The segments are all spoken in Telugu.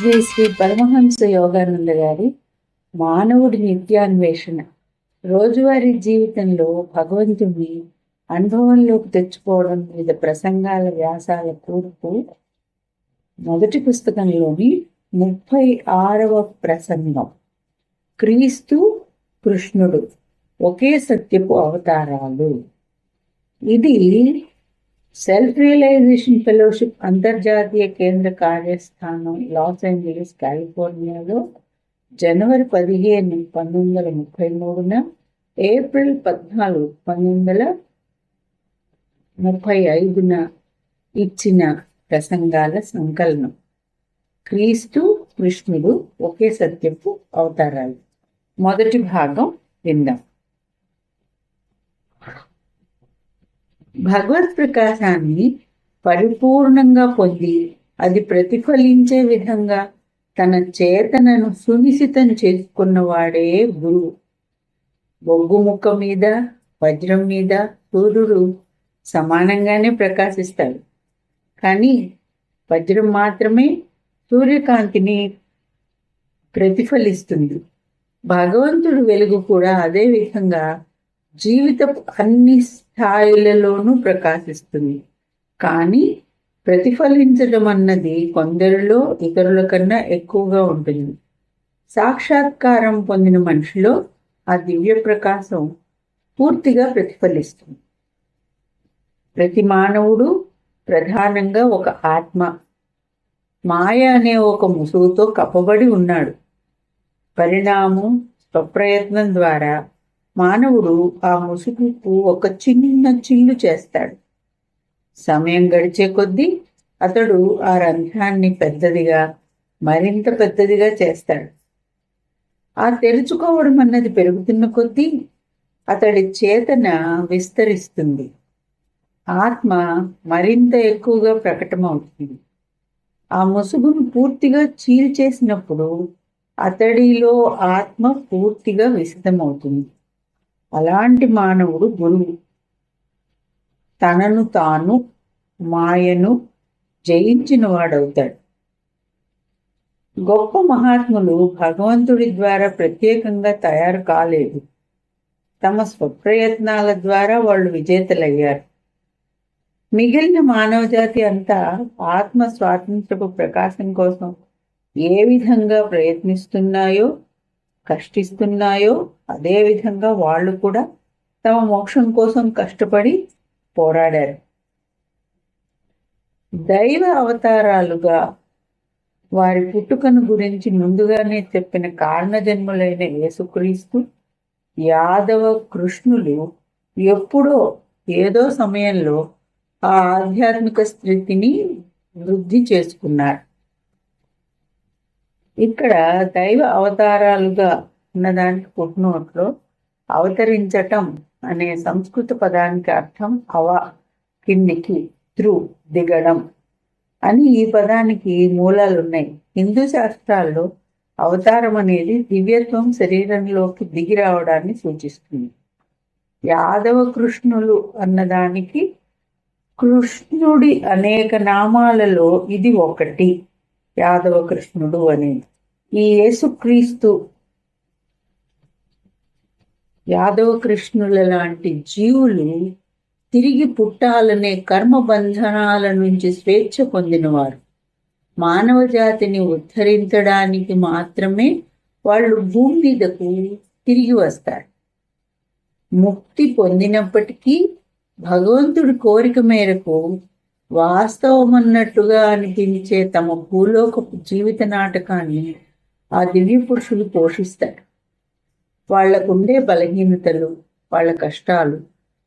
శ్రీ శ్రీ పరమహంస యోగానంద గారి మానవుడి నిత్యాన్వేషణ రోజువారీ జీవితంలో భగవంతుని అనుభవంలోకి తెచ్చుకోవడం మీద ప్రసంగాల వ్యాసాల కూర్పు మొదటి పుస్తకంలోని 36వ ప్రసంగం. క్రీస్తు కృష్ణుడు ఒకే సత్యపు అవతారాలు. ఇది సెల్ఫ్ రియలైజేషన్ ఫెలోషిప్ అంతర్జాతీయ కేంద్ర కార్యస్థానం లాస్ ఏంజలీస్, కాలిఫోర్నియాలో జనవరి 15, 1933, ఏప్రిల్ 14, 1935 ఇచ్చిన ప్రసంగాల సంకలనం. క్రీస్తు కృష్ణుడు ఒకే సత్యపు అవతారాలు. మొదటి భాగం విందాం. భగవత్ ప్రకాశాన్ని పరిపూర్ణంగా పొంది అది ప్రతిఫలించే విధంగా తన చేతనను సునిశితం చేసుకున్నవాడే గురువు. బొగ్గు ముక్క మీద, వజ్రం మీద సూర్యుడు సమానంగానే ప్రకాశిస్తాడు. కానీ వజ్రం మాత్రమే సూర్యకాంతిని ప్రతిఫలిస్తుంది. భగవంతుడు వెలుగు కూడా అదే విధంగా జీవితపు అన్ని స్థాయిలలోనూ ప్రకాశిస్తుంది. కానీ ప్రతిఫలించడం అన్నది కొందరిలో ఇతరుల కన్నా ఎక్కువగా ఉంటుంది. సాక్షాత్కారం పొందిన మనిషిలో ఆ దివ్య ప్రకాశం పూర్తిగా ప్రతిఫలిస్తుంది. ప్రతి మానవుడు ప్రధానంగా ఒక ఆత్మ, మాయ అనే ఒక ముసుగుతో కప్పబడి ఉన్నాడు. పరిణామం, స్వప్రయత్నం ద్వారా మానవుడు ఆ ముసుగుకు ఒక చిన్న చిల్లు చేస్తాడు. సమయం గడిచే కొద్దీ అతడు ఆ రంధ్రాన్ని పెద్దదిగా, మరింత పెద్దదిగా చేస్తాడు. ఆ తెరుచుకోవడం అన్నది పెరుగుతున్న కొద్దీ అతడి చేతన విస్తరిస్తుంది. ఆత్మ మరింత ఎక్కువగా ప్రకటమవుతుంది. ఆ ముసుగును పూర్తిగా చీల్చేసినప్పుడు అతడిలో ఆత్మ పూర్తిగా విశదమవుతుంది. అలాంటి మానవుడు గురువు. తనను తాను, మాయను జయించిన వాడవుతాడు. గొప్ప మహాత్ములు భగవంతుడి ద్వారా ప్రత్యేకంగా తయారు కాలేదు. తమ స్వప్రయత్నాల ద్వారా వాళ్ళు విజేతలయ్యారు. మిగిలిన మానవజాతి అంతా ఆత్మ స్వాతంత్రపు ప్రకాశం కోసం ఏ విధంగా ప్రయత్నిస్తున్నాయో, కష్టిస్తున్నాయో అదే విధంగా వాళ్ళు కూడా తమ మోక్షం కోసం కష్టపడి పోరాడారు. దైవ అవతారాలుగా వారి పుట్టుకను గురించి ముందుగానే చెప్పిన కారణజన్ములైన యేసుక్రీస్తు, యాదవ కృష్ణులు ఎప్పుడో ఏదో సమయంలో ఆ ఆధ్యాత్మిక స్థితిని వృద్ధి చేసుకున్నారు. ఇక్కడ దైవ అవతారాలుగా అన్నదానికి పుట్టినోట్లో అవతరించటం అనే సంస్కృత పదానికి అర్థం కిందికి, దిగడం అని ఈ పదానికి మూలాలున్నాయి. హిందూ శాస్త్రాల్లో అవతారం అనేది దివ్యత్వం శరీరంలోకి దిగి రావడాన్ని సూచిస్తుంది. యాదవ కృష్ణులు అన్నదానికి కృష్ణుడి అనేక నామాలలో ఇది ఒకటి. యాదవ కృష్ణుడు అనేది ఈ యేసుక్రీస్తు యాదవ కృష్ణుల లాంటి జీవులు తిరిగి పుట్టాలనే కర్మ బంధనాల నుంచి స్వేచ్ఛ పొందినవారు. మానవ జాతిని ఉద్ధరించడానికి మాత్రమే వాళ్ళు భూమి మీదకు తిరిగి వస్తారు. ముక్తి పొందినప్పటికీ భగవంతుడి కోరిక మేరకు వాస్తవమన్నట్టుగా అనిపించే తమ భూలోకపు జీవిత నాటకాన్ని ఆ దివ్య పురుషులు పోషిస్తారు. వాళ్లకుండే బలహీనతలు, వాళ్ళ కష్టాలు,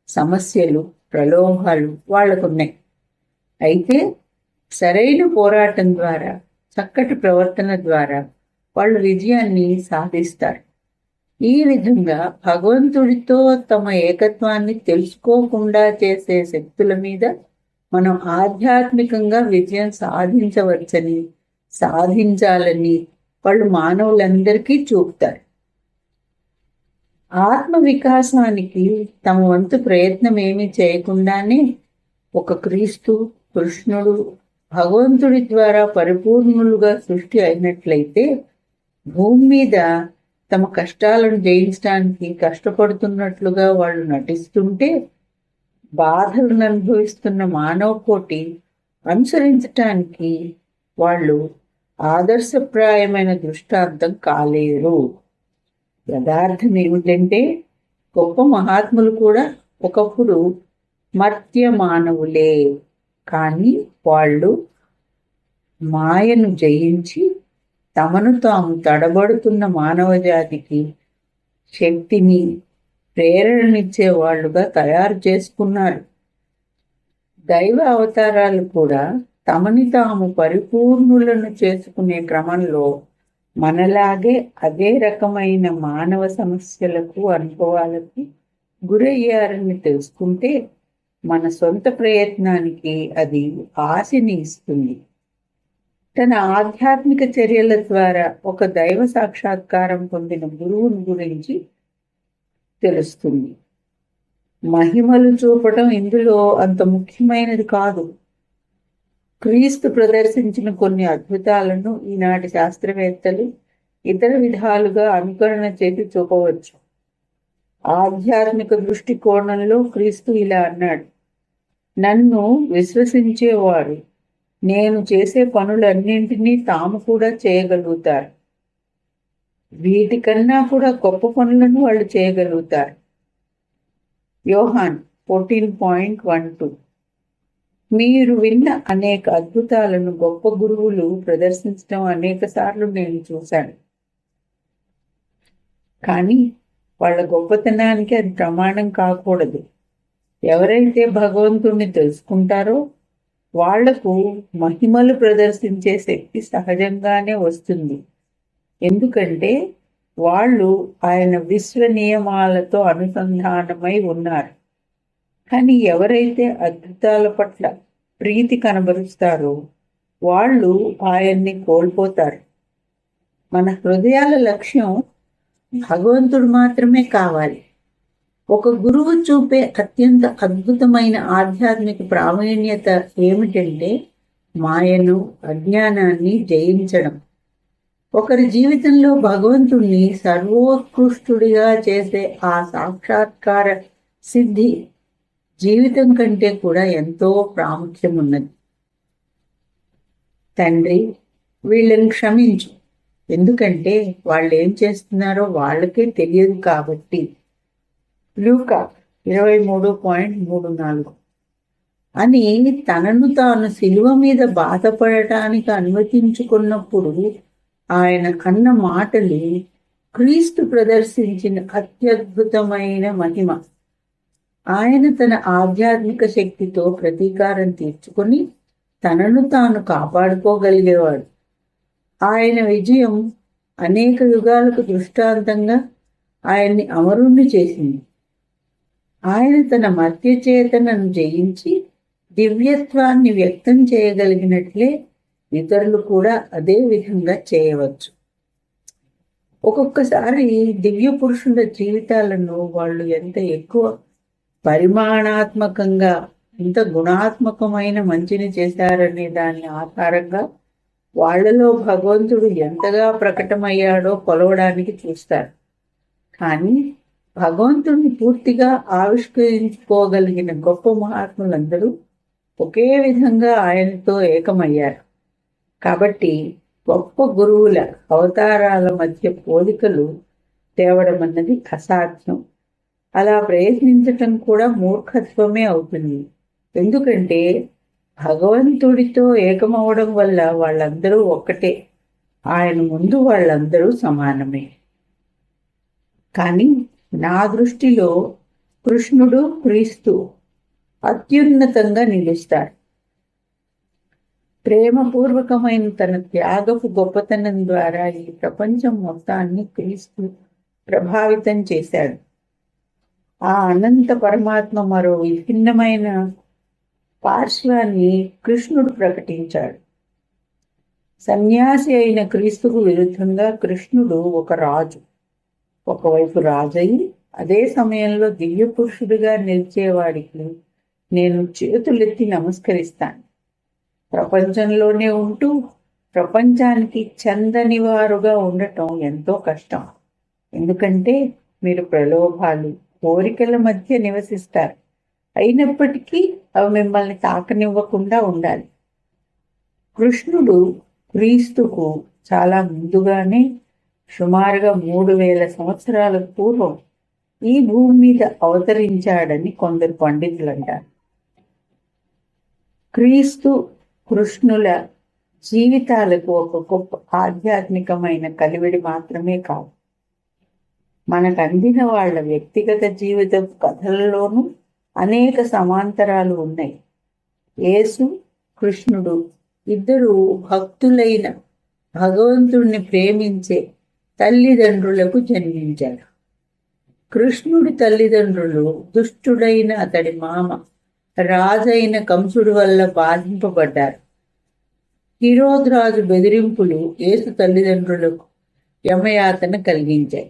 సమస్యలు, ప్రలోభాలు వాళ్లకున్నాయి. అయితే సరైన పోరాటం ద్వారా, చక్కటి ప్రవర్తన ద్వారా వాళ్ళు విజయాన్ని సాధిస్తారు. ఈ విధంగా భగవంతుడితో తమ ఏకత్వాన్ని తెలుసుకోకుండా చేసే శక్తుల మీద మనం ఆధ్యాత్మికంగా విజయం సాధించాలని వాళ్ళు మానవులందరికీ చూపుతారు. ఆత్మ వికాసానికి తమ వంతు ప్రయత్నం ఏమీ చేయకుండానే ఒక క్రీస్తు, కృష్ణుడు భగవంతుడి ద్వారా పరిపూర్ణులుగా సృష్టి అయినట్లయితే భూమి మీద తమ కష్టాలను జయించడానికి కష్టపడుతున్నట్లుగా వాళ్ళు నటిస్తుంటే బాధలను అనుభవిస్తున్న మానవ కోటి అనుసరించటానికి వాళ్ళు ఆదర్శప్రాయమైన దృష్టాంతం కాలేరు. యథార్థం ఏమిటంటే గొప్ప మహాత్ములు కూడా ఒకప్పుడు మర్త్య మానవులే, కానీ వాళ్ళు మాయను జయించి తమను తాము తడబడుతున్న మానవ జాతికి శక్తిని ప్రేరణనిచ్చే వాళ్ళుగా తయారు చేసుకున్నారు. దైవ అవతారాలు కూడా తమని తాము పరిపూర్ణులను చేసుకునే క్రమంలో మనలాగే అదే రకమైన మానవ సమస్యలకు అనుభవాలకు గురయ్యారని తెలుసుకుంటే మన సొంత ప్రయత్నానికి అది ఆశని ఇస్తుంది. తన ఆధ్యాత్మిక చర్యల ద్వారా ఒక దైవ సాక్షాత్కారం పొందిన గురువుని గురించి తెలుస్తుంది. మహిమలు చూపటం ఇందులో అంత ముఖ్యమైనది కాదు. క్రీస్తు ప్రదర్శించిన కొన్ని అద్భుతాలను ఈనాటి శాస్త్రవేత్తలు ఇతర విధాలుగా అనుకరణ చేసి చూపవచ్చు. ఆధ్యాత్మిక దృష్టికోణంలో క్రీస్తు ఇలా అన్నాడు: నన్ను విశ్వసించేవారు నేను చేసే పనులన్నింటినీ తాము కూడా చేయగలుగుతారు. వీటికన్నా కూడా గొప్ప పనులను వాళ్ళు చేయగలుగుతారు. యోహాన్ 14:12. మీరు విన్న అనేక అద్భుతాలను గొప్ప గురువులు ప్రదర్శించడం అనేక సార్లు నేను చూశాను. కానీ వాళ్ళ గొప్పతనానికి అది ప్రమాణం కాకూడదు. ఎవరైతే భగవంతుణ్ణి తెలుసుకుంటారో వాళ్లకు మహిమలు ప్రదర్శించే శక్తి సహజంగానే వస్తుంది. ఎందుకంటే వాళ్ళు ఆయన విశ్వ నియమాలతో అనుసంధానమై ఉన్నారు. కానీ ఎవరైతే అద్భుతాల పట్ల ప్రీతి కనబరుస్తారో వాళ్ళు ఆయన్ని కోల్పోతారు. మన హృదయాల లక్ష్యం భగవంతుడు మాత్రమే కావాలి. ఒక గురువు చూపే అత్యంత అద్భుతమైన ఆధ్యాత్మిక ప్రావీణ్యత ఏమిటంటే మాయను, అజ్ఞానాన్ని జయించడం. ఒకరి జీవితంలో భగవంతుణ్ణి సర్వోత్కృష్టుడిగా చేసే ఆ సాక్షాత్కార సిద్ధి జీవితం కంటే కూడా ఎంతో ప్రాముఖ్యం ఉన్నది. తండ్రి, వీళ్ళని క్షమించు, ఎందుకంటే వాళ్ళు ఏం చేస్తున్నారో వాళ్ళకే తెలియదు కాబట్టి. లూకా 23:34 అని తనను తాను శిలువ మీద బాధపడటానికి అనుమతించుకున్నప్పుడు ఆయన అన్న మాటలు క్రీస్తు ప్రదర్శించిన అత్యద్భుతమైన మహిమ. ఆయన తన ఆధ్యాత్మిక శక్తితో ప్రతీకారం తీర్చుకొని తనను తాను కాపాడుకోగలిగేవాడు. ఆయన విజయం అనేక యుగాలకు దృష్టాంతంగా ఆయన్ని అమరుణ్ణి చేసింది. ఆయన తన మధ్య చేతనను జయించి దివ్యత్వాన్ని వ్యక్తం చేయగలిగినట్లే ఇతరులు కూడా అదే విధంగా చేయవచ్చు. ఒక్కొక్కసారి దివ్య పురుషుల జీవితాలను వాళ్ళు ఎంత ఎక్కువ పరిమాణాత్మకంగా, ఎంత గుణాత్మకమైన మంచిని చేశారనే దాని ఆధారంగా వాళ్లలో భగవంతుడు ఎంతగా ప్రకటమయ్యాడో కొలవడానికి చూస్తారు. కానీ భగవంతుడిని పూర్తిగా ఆవిష్కరించుకోగలిగిన గొప్ప మహాత్ములందరూ ఒకే విధంగా ఆయనతో ఏకమయ్యారు. కాబట్టి గొప్ప గురువుల అవతారాల మధ్య పోలికలు తేవడం అన్నది అసాధ్యం. అలా ప్రయత్నించటం కూడా మూర్ఖత్వమే అవుతుంది. ఎందుకంటే భగవంతుడితో ఏకమవడం వల్ల వాళ్ళందరూ ఒక్కటే, ఆయన ముందు వాళ్ళందరూ సమానమే. కానీ నా దృష్టిలో కృష్ణుడు, క్రీస్తు అత్యున్నతంగా నిలుస్తారు. ప్రేమపూర్వకమైన తన త్యాగపు గొప్పతనం ద్వారా ఈ ప్రపంచం మొత్తాన్ని క్రీస్తు ప్రభావితం చేశాడు. ఆ అనంత పరమాత్మ మరో విభిన్నమైన పార్శ్వాన్ని కృష్ణుడు ప్రకటించాడు. సన్యాసి అయిన క్రీస్తుకు విరుద్ధంగా కృష్ణుడు ఒక రాజు. ఒకవైపు రాజయి అదే సమయంలో దివ్య పురుషుడిగా నిలిచేవాడికి నేను చేతులెత్తి నమస్కరిస్తాను. ప్రపంచంలోనే ఉంటూ ప్రపంచానికి చెందని వారుగా ఉండటం ఎంతో కష్టం. ఎందుకంటే మీరు ప్రలోభాలు, కోరికల మధ్య నివసిస్తారు. అయినప్పటికీ అవి మిమ్మల్ని తాకనివ్వకుండా ఉండాలి. కృష్ణుడు క్రీస్తుకు చాలా ముందుగానే, సుమారుగా 3000 సంవత్సరాల పూర్వం ఈ భూమి మీద అవతరించాడని కొందరు పండితులు అంటారు. క్రీస్తు కృష్ణుల జీవితాలకు ఒక గొప్ప ఆధ్యాత్మికమైన కలివిడి మాత్రమే కాదు, మనకు అందిన వాళ్ళ వ్యక్తిగత జీవిత కథలలోనూ అనేక సమాంతరాలు ఉన్నాయి. యేసు, కృష్ణుడు ఇద్దరు భక్తులైన, భగవంతుణ్ణి ప్రేమించే తల్లిదండ్రులకు జన్మించారు. కృష్ణుడి తల్లిదండ్రులు దుష్టుడైన అతడి మామ రాజైన కంసుడి వల్ల బాధింపబడ్డారు. హిరోద్రాజు బెదిరింపులు యేసు తల్లిదండ్రులకు యమయాతన కలిగించాయి.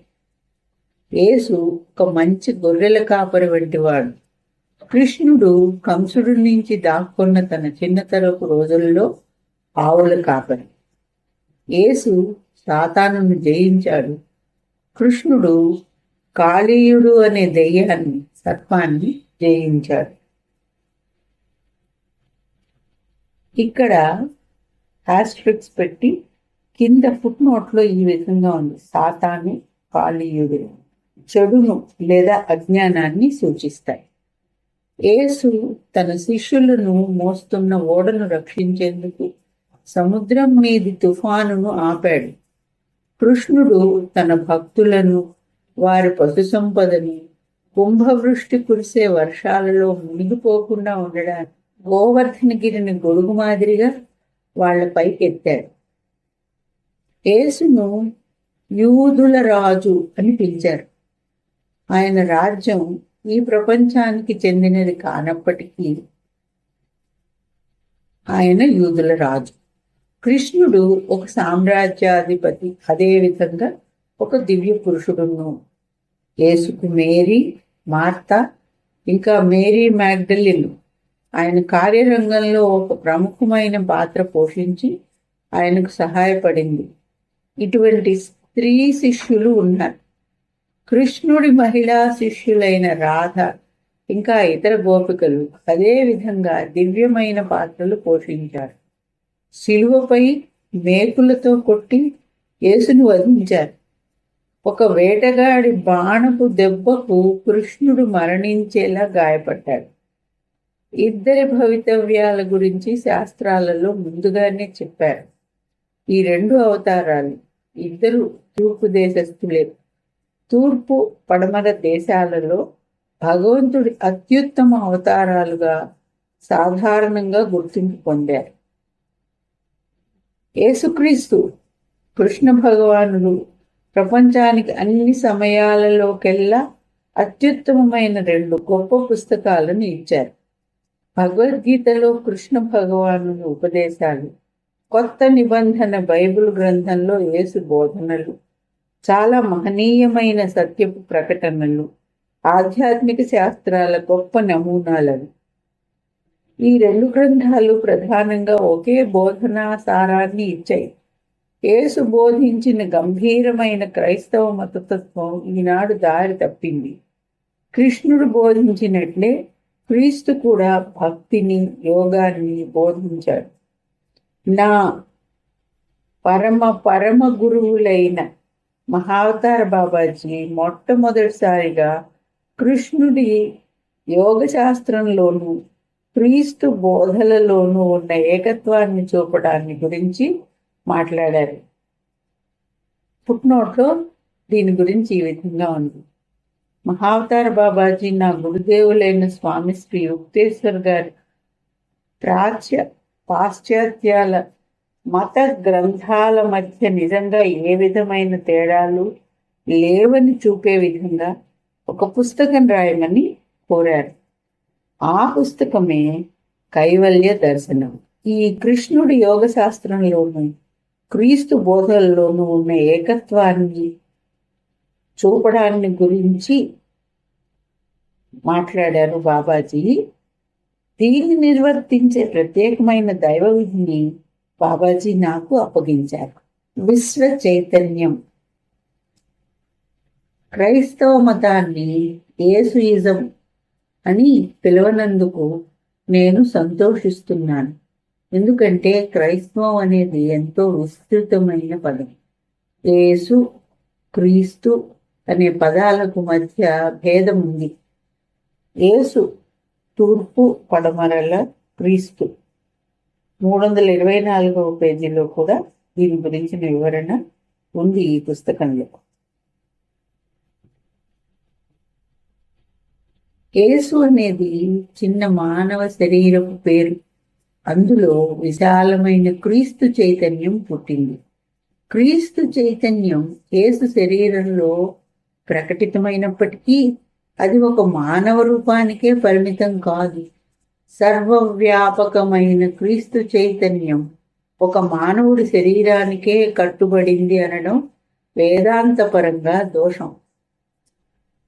యేసు ఒక మంచి గొర్రెల కాపరి వంటివాడు. కృష్ణుడు కంసుడి నుంచి దాక్కున్న తన చిన్నతరపు రోజుల్లో ఆవుల కాపరి. యేసు సాతానును జయించాడు. కృష్ణుడు కాళీయుడు అనే దెయ్యాన్ని, సర్పాన్ని జయించాడు. ఇక్కడ ఆస్ట్రిక్స్ పెట్టి కింద ఫుట్ నోట్లో ఈ విధంగా ఉంది: సాతాను, కాళీయుడు చెడును లేదా అజ్ఞానాన్ని సూచిస్తాయి. యేసు తన శిష్యులను మోస్తున్న ఓడను రక్షించేందుకు సముద్రం మీది తుఫానును ఆపాడు. కృష్ణుడు తన భక్తులను, వారి పశు సంపదను కుంభవృష్టి కురిసే వర్షాలలో మునిగిపోకుండా ఉండడానికి గోవర్ధనగిరిని గొడుగు మాదిరిగా వాళ్లపైకి ఎత్తాడు. యేసును యూదుల రాజు అని పిలిచారు. ఆయన రాజ్యం ఈ ప్రపంచానికి చెందినది కానప్పటికీ ఆయన యూదుల రాజు. కృష్ణుడు ఒక సామ్రాజ్యాధిపతి, అదేవిధంగా ఒక దివ్య పురుషుడును. యేసుకు మేరీ, మార్తా, ఇంకా మేరీ మ్యాగ్డలిన్ ఆయన కార్యరంగంలో ఒక ప్రముఖమైన పాత్ర పోషించి ఆయనకు సహాయపడింది. ఇటువంటి స్త్రీ శిష్యులు ఉన్నారు. కృష్ణుడి మహిళా శిష్యులైన రాధ, ఇంకా ఇతర గోపికలు అదేవిధంగా దివ్యమైన పాత్రలు పోషించారు. శిలువపై మేకులతో కొట్టి యేసును వధించారు. ఒక వేటగాడి బాణపు దెబ్బకు కృష్ణుడు మరణించేలా గాయపడ్డాడు. ఇద్దరి భవితవ్యాల గురించి శాస్త్రాలలో ముందుగానే చెప్పారు. ఈ 2 అవతారాలు ఇద్దరు తూర్పు దేశస్థులే. తూర్పు, పడమర దేశాలలో భగవంతుడి అత్యుత్తమ అవతారాలుగా సాధారణంగా గుర్తింపు పొందారు. యేసుక్రీస్తు కృష్ణ భగవానుడు ప్రపంచానికి అన్ని సమయాలలోకెల్లా అత్యుత్తమమైన 2 గొప్ప పుస్తకాలను ఇచ్చారు. భగవద్గీతలో కృష్ణ భగవానుడి ఉపదేశాలు, కొత్త నిబంధన బైబిల్ గ్రంథంలో యేసు బోధనలు, చాలా మహనీయమైన సత్యపు ప్రకటనలు, ఆధ్యాత్మిక శాస్త్రాల గొప్ప నమూనాలవి. ఈ 2 గ్రంథాలు ప్రధానంగా ఒకే బోధనా సారాన్ని ఇచ్చాయి. యేసు బోధించిన గంభీరమైన క్రైస్తవ మతతత్వం ఈనాడు దారి తప్పింది. కృష్ణుడు బోధించినట్లే క్రీస్తు కూడా భక్తిని, యోగాన్ని బోధించాడు. నా పరమ గురువులైన మహావతార బాబాజీ మొట్టమొదటిసారిగా కృష్ణుడి యోగశాస్త్రంలోనూ క్రీస్తు బోధలలోనూ ఉన్న ఏకత్వాన్ని చూపడాన్ని గురించి మాట్లాడారు. ఫుట్నోట్లో దీని గురించి ఈ విధంగా ఉంది: మహావతార బాబాజీ నా గురుదేవులైన స్వామి శ్రీ యుక్తేశ్వర్ గారి పాశ్చాత్యాల మత గ్రంథాల మధ్య నిజంగా ఏ విధమైన తేడాలు లేవని చూపే విధంగా ఒక పుస్తకం రాయమని కోరారు. ఆ పుస్తకమే కైవల్య దర్శనం. ఈ కృష్ణుడి యోగ శాస్త్రంలోనూ క్రీస్తు బోధనలోనూ ఉన్న ఏకత్వాన్ని చూపడాన్ని గురించి మాట్లాడారు బాబాజీ. దీన్ని నిర్వర్తించే ప్రత్యేకమైన దైవ విధిని బాబాజీ నాకు అప్పగించారు. విశ్వ చైతన్యం. క్రైస్తవ మతాన్ని యేసుయిజం అని పిలవనందుకు నేను సంతోషిస్తున్నాను. ఎందుకంటే క్రైస్తవం అనేది ఎంతో విస్తృతమైన పదం. యేసు, క్రీస్తు అనే పదాలకు మధ్య భేదం ఉంది. యేసు తూర్పు పడమరల క్రీస్తు. 324వ పేజీలో కూడా దీని గురించిన వివరణ ఉంది ఈ పుస్తకంలో. యేసు అనేది చిన్న మానవ శరీరపు పేరు. అందులో విశాలమైన క్రీస్తు చైతన్యం పుట్టింది. క్రీస్తు చైతన్యం యేసు శరీరంలో ప్రకటితమైనప్పటికీ అది ఒక మానవ రూపానికే పరిమితం కాదు. సర్వవ్యాపకమైన క్రీస్తు చైతన్యం ఒక మానవుడి శరీరానికే కట్టుబడింది అనడం వేదాంతపరంగా దోషం.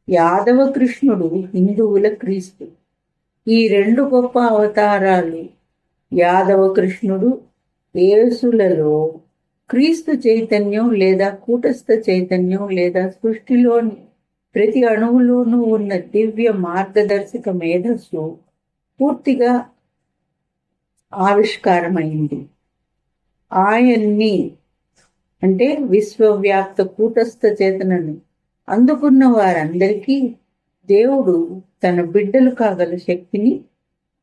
యాదవ కృష్ణుడు హిందువుల క్రీస్తు. ఈ రెండు గొప్ప అవతారాలు యాదవ కృష్ణుడు యేసులలో క్రీస్తు చైతన్యం లేదా కూటస్థ చైతన్యం లేదా సృష్టిలోని ప్రతి అణువులోనూ ఉన్న దివ్య మార్గదర్శక మేధస్సు పూర్తిగా ఆవిష్కారమైంది. ఆయన్ని అంటే విశ్వవ్యాప్త కూటస్థ చేతనను అందుకున్న వారందరికీ దేవుడు తన బిడ్డలు కాగల శక్తిని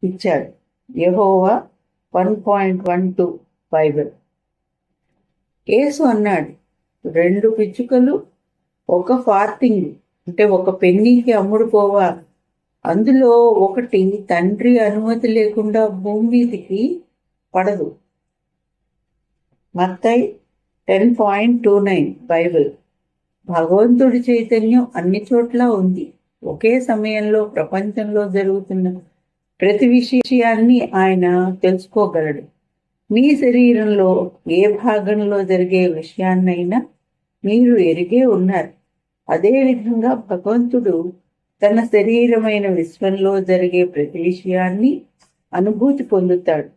ఇచ్చాడు. యెహోవా 1.12 బైబిల్. యేసు అన్నాడు, 2 పిచ్చుకలు ఒక ఫార్తింగ్ అంటే ఒక పెన్నీకి అమ్ముడుపోవా, అందులో ఒకటి తండ్రి అనుమతి లేకుండా భూమి మీదికి పడదు. మత్తయి 10.29 బైబిల్. భగవంతుడి చైతన్యం అన్ని చోట్ల ఉంది. ఒకే సమయంలో ప్రపంచంలో జరుగుతున్న ప్రతి విషయాన్ని ఆయన తెలుసుకోగలడు. మీ శరీరంలో ఏ భాగంలో జరిగే విషయాన్నైనా మీరు ఎరిగే ఉన్నారు. అదేవిధంగా భగవంతుడు తన శరీరమైన విశ్వంలో జరిగే ప్రతి విషయాన్ని అనుభూతి పొందుతాడు.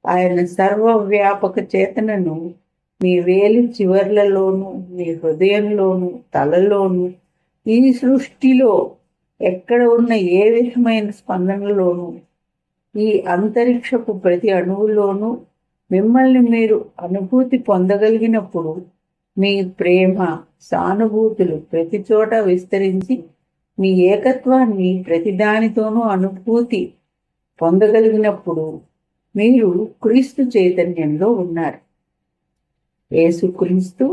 ఆయన సర్వవ్యాపక చేతనను మీ వేలి చివర్లలోనూ మీ హృదయంలోనూ తలలోనూ ఈ సృష్టిలో ఎక్కడ ఉన్న ఏ విధమైన స్పందనలోనూ ఈ అంతరిక్షపు ప్రతి అణువులోనూ మిమ్మల్ని మీరు అనుభూతి పొందగలిగినప్పుడు మీ ప్రేమ సానుభూతులు ప్రతి చోట విస్తరించి మీ ఏకత్వాన్ని ప్రతిదానితోనూ అనుభూతి పొందగలిగినప్పుడు మీరు క్రీస్తు చైతన్యంలో ఉన్నారు. యేసుక్రీస్తు,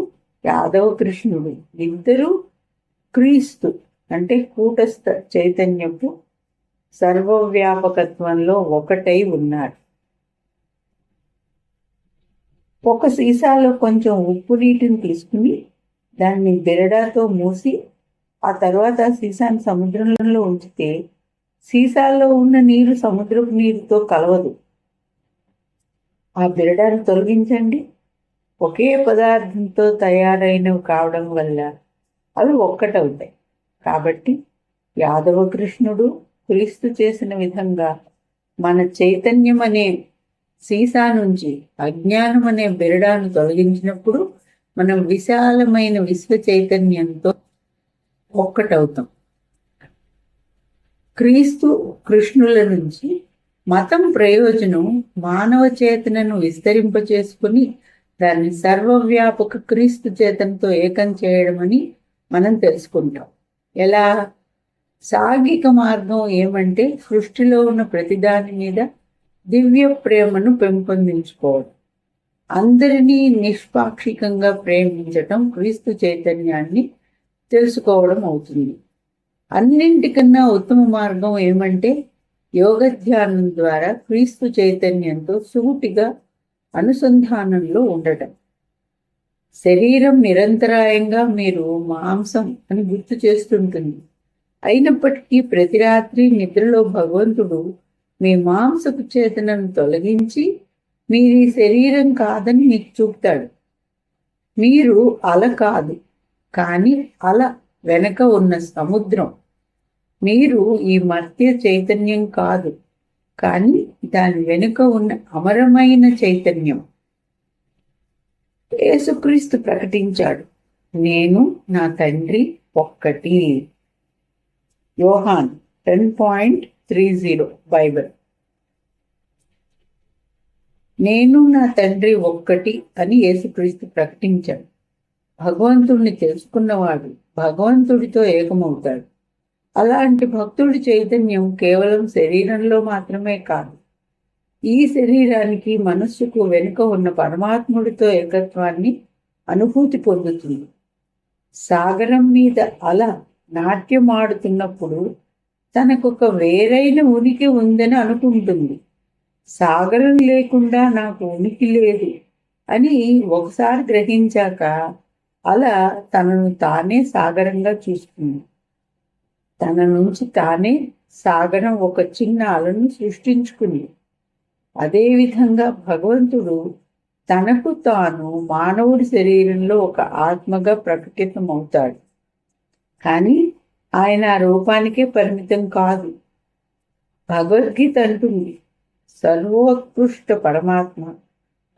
యాదవ కృష్ణుడు ఇద్దరూ క్రీస్తు అంటే కూటస్థ చైతన్యపు సర్వవ్యాపకత్వంలో ఒకటై ఉన్నారు. ఒక సీసాలో కొంచెం ఉప్పు నీటిని తీసుకుని దాన్ని బెరడాతో మూసి ఆ తర్వాత సీసాను సముద్రంలో ఉంచితే సీసాలో ఉన్న నీరు సముద్రపు నీరుతో కలవదు. ఆ బెరడాను తొలగించండి. ఒకే పదార్థంతో తయారైనవి కావడం వల్ల అవి ఒక్కటవుతాయి. కాబట్టి యాదవ కృష్ణుడు క్రీస్తు చేసిన విధంగా మన చైతన్యం అనే సీసా నుంచి అజ్ఞానం అనే బెరడాను తొలగించినప్పుడు మనం విశాలమైన విశ్వ చైతన్యంతో ఒక్కటవుతాం. క్రీస్తు కృష్ణుల నుంచి మతం ప్రయోజనం మానవ చేతనను విస్తరింపచేసుకుని దాన్ని సర్వవ్యాపక క్రీస్తు చేతనతో ఏకం చేయడమని మనం తెలుసుకుంటాం. ఎలా? సాంఘిక మార్గం ఏమంటే సృష్టిలో ఉన్న ప్రతిదాని మీద దివ్య ప్రేమను పెంపొందించుకోవడం, అందరినీ నిష్పాక్షికంగా ప్రేమించటం క్రీస్తు చైతన్యాన్ని తెలుసుకోవడం అవుతుంది. అన్నింటికన్నా ఉత్తమ మార్గం ఏమంటే యోగ ధ్యానం ద్వారా క్రీస్తు చైతన్యంతో సూటిగా అనుసంధానంలో ఉండటం. శరీరం నిరంతరాయంగా మీరు మాంసం అని గుర్తు చేస్తుంటుంది. అయినప్పటికీ ప్రతి రాత్రి నిద్రలో భగవంతుడు మీ మాంసపు చేతనను తొలగించి మీరు ఈ శరీరం కాదని మీకు చూపుతాడు. మీరు అల కాదు, కానీ అల వెనక ఉన్న సముద్రం. మీరు ఈ మర్త్య చైతన్యం కాదు, కానీ దాని వెనుక ఉన్న అమరమైన చైతన్యం. యేసుక్రీస్తు ప్రకటించాడు, నేను నా తండ్రి ఒక్కటి. యోహాన్ 10:30 బైబిల్. నేను నా తండ్రి ఒక్కటి అని యేసుక్రీస్తు ప్రకటించాడు. భగవంతుడిని తెలుసుకున్నవాడు భగవంతుడితో ఏకమవుతాడు. అలాంటి భక్తుడి చైతన్యం కేవలం శరీరంలో మాత్రమే కాదు, ఈ శరీరానికి మనస్సుకు వెనుక ఉన్న పరమాత్ముడితో ఏకత్వాన్ని అనుభూతి పొందుతుంది. సాగరం మీద అల నాట్యమాడుతున్నప్పుడు తనకొక వేరైన ఉనికి ఉందని అనుకుంటుంది. సాగరం లేకుండా నాకు ఉనికి లేదు అని ఒకసారి గ్రహించాక అలా తనను తానే సాగరంగా చూసుకుంది. తన నుంచి తానే సాగరం ఒక చిన్న అలను సృష్టించుకుంది. అదేవిధంగా భగవంతుడు తనకు తాను మానవుడి శరీరంలో ఒక ఆత్మగా ప్రకటితమవుతాడు. కానీ ఆయన ఆ రూపానికే పరిమితం కాదు. భగవద్గీత అంటుంది, సర్వోత్కృష్ట పరమాత్మ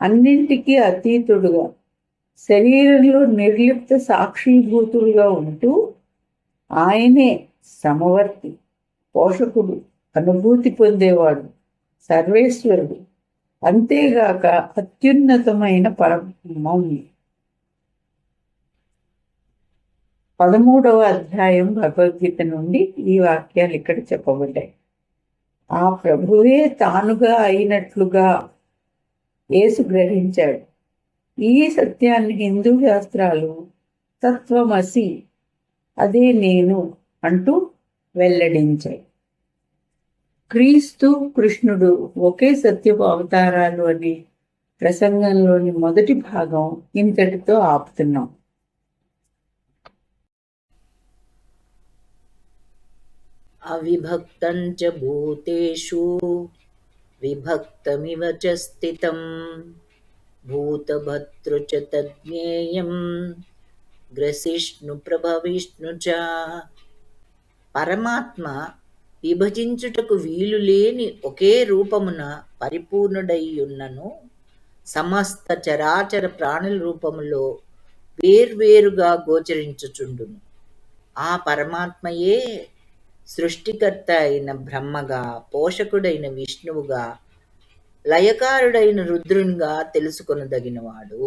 అన్నింటికీ అతీతుడుగా శరీరంలో నిర్లిప్త సాక్షిభూతుడుగా ఉంటూ ఆయనే సమవర్తి, పోషకుడు, అనుభూతి పొందేవాడు, సర్వేశ్వరుడు, అంతేగాక అత్యున్నతమైన పరమం. 13వ అధ్యాయం భగవద్గీత నుండి ఈ వాక్యాలు ఇక్కడ చెప్పబడ్డాయి. ఆ ప్రభువే తానుగా అయినట్లుగా యేసు గ్రహించాడు. ఈ సత్యాన్ని హిందూ శాస్త్రాలు తత్వమసి, అదే నేను అంటూ వెల్లడించాయి. క్రీస్తు కృష్ణుడు ఒకే సత్యపు అవతారాలు అనే ప్రసంగంలోని మొదటి భాగం ఇంతటితో ఆపుతున్నాం. అవిభక్తం చ భూతేషు విభక్తమివ చ స్థితం భూతభర్తృ చ తజ్ఞేయం గ్రసిష్ణు ప్రభవిష్ణు చ. పరమాత్మ విభజించుటకు వీలు లేని ఒకే రూపమున పరిపూర్ణుడైయున్నను సమస్త చరాచర ప్రాణుల రూపములో వేర్వేరుగా గోచరించుచుండును. ఆ పరమాత్మయే సృష్టికర్త అయిన బ్రహ్మగా, పోషకుడైన విష్ణువుగా, లయకారుడైన రుద్రునిగా తెలుసుకొనదగినవాడు.